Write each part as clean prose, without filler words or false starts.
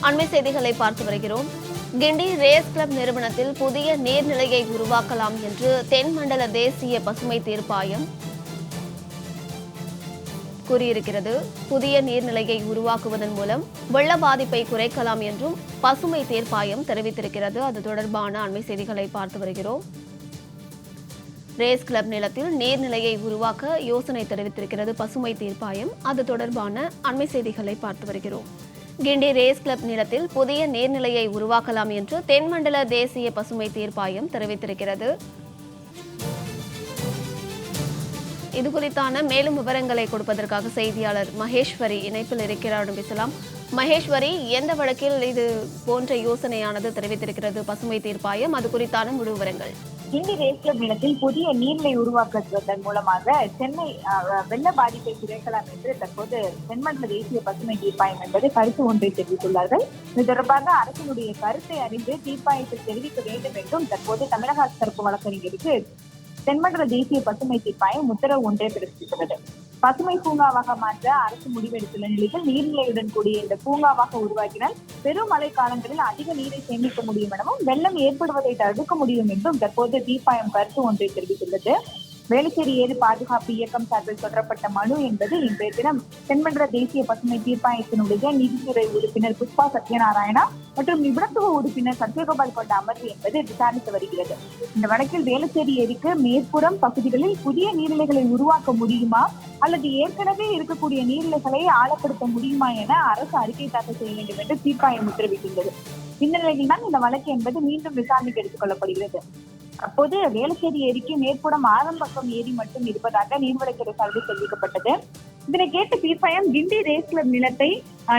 அண்மை செய்திகளை பார்த்து வருகிறோம். கிண்டி ரேஸ் கிளப் நிறுவனத்தில் புதிய நீர்நிலையை உருவாக்கலாம் என்று தென்மண்டல தேசிய பசுமை தீர்ப்பாயம் கூறியிருக்கிறது. புதிய நீர்நிலையை உருவாக்குவதன் மூலம் வெள்ள பாதிப்பை குறைக்கலாம் என்றும் பசுமை தீர்ப்பாயம் தெரிவித்திருக்கிறது. அது தொடர்பான அண்மை செய்திகளை பார்த்து வருகிறோம். ரேஸ் கிளப் நிலத்தில் நீர்நிலையை உருவாக்க யோசனை தெரிவித்திருக்கிறது பசுமை தீர்ப்பாயம். அது தொடர்பான அண்மை செய்திகளை பார்த்து வருகிறோம். கிண்டி ரேஸ் கிளப் நிலத்தில் புதிய நீர்நிலையை உருவாக்கலாம் என்று தென்மண்டல தேசிய பசுமை தீர்ப்பாயம் தெரிவித்திருக்கிறது. இது குறித்தான மேலும் விவரங்களை கொடுப்பதற்காக செய்தியாளர் மகேஸ்வரி இணைப்பில் இருக்கிறார். பேசலாம். மகேஸ்வரி, எந்த வழக்கில் இது போன்ற யோசனையானது தெரிவித்திருக்கிறது பசுமை தீர்ப்பாயம்? அது குறித்தான முழு விவரங்கள். கிண்டி ரேஸ் கிளப் நிலத்தில் புதிய நீர்நிலை உருவாக்குவதன் மூலமாக சென்னை வெள்ள பாதிப்பை குறைக்கலாம் என்று தற்போது தென்மண்டல தேசிய பசுமை தீர்ப்பாயம் என்பது கருத்து ஒன்றை தெரிவித்துள்ளார்கள். இது தொடர்பாக அரசினுடைய கருத்தை அறிந்து தீர்ப்பாயத்தில் தெரிவிக்க வேண்டும் என்றும் தற்போது தமிழக அரசு தரப்பு வழக்கறிஞருக்கு தென்மண்டல தேசிய பசுமை தீர்ப்பாயம் உத்தரவு ஒன்றை பிறப்பித்துள்ளது. பசுமை பூங்காவாக மாற்ற அரசு முடிவெடுத்துள்ள நிலையில் நீர்நிலையுடன் கூடிய இந்த பூங்காவாக உருவாக்கினால் பெரும் மழை காலங்களில் அதிக நீரை சேமிக்க முடியும் எனவும் வெள்ளம் ஏற்படுவதை தடுக்க முடியும் என்றும் தற்போது தீர்ப்பாயம் கருத்து ஒன்றை தெரிவித்துள்ளது. வேளச்சேரி ஏரி பாதுகாப்பு இயக்கம் சார்பில் தொடரப்பட்ட மனு என்பது இன்றைய தினம் தென்மண்டல தேசிய பசுமை தீர்ப்பாயத்தினுடைய நீதித்துறை உறுப்பினர் புஷ்பா சத்யநாராயணா மற்றும் நிபுணத்துவ உறுப்பினர் சத்யகோபால் கொண்ட அமர்வு என்பது விசாரித்து வருகிறது. இந்த வழக்கில் வேளச்சேரி ஏரிக்கு மேற்புறம் பகுதிகளில் புதிய நீர்நிலைகளை உருவாக்க முடியுமா அல்லது ஏற்கனவே இருக்கக்கூடிய நீர்நிலைகளை ஆழப்படுத்த முடியுமா என அரசு அறிக்கை தாக்கல் செய்ய வேண்டும் என்று தீர்ப்பாயம் உத்தரவிட்டுள்ளது. இந்த நிலையில் தான் இந்த வழக்கு என்பது மீண்டும் விசாரணைக்கு எடுத்துக் கொள்ளப்படுகிறது. அப்போது வேளச்சேரி ஏரிக்கு மேற்புறம் ஆரம்பக்கம் ஏரி மட்டும் இருப்பதாக நீர்வளத்துறை சார்பில் தெரிவிக்கப்பட்டது. இதனை கேட்ட தீர்ப்பாயம் கிண்டி ரேஸ் கிளப் நிலத்தை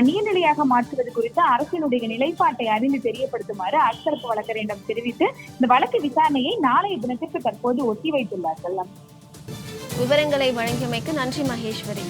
நீர்நிலையாக மாற்றுவது குறித்து அரசினுடைய நிலைப்பாட்டை அறிந்து தெரியப்படுத்துமாறு அரசரப்பு வழக்கறிஞரிடம் தெரிவித்து இந்த வழக்கு விசாரணையை நாளைய தினத்திற்கு தற்போது ஒத்திவைத்துள்ளார்கள். விவரங்களை வழங்கியமைக்கு நன்றி மகேஸ்வரி.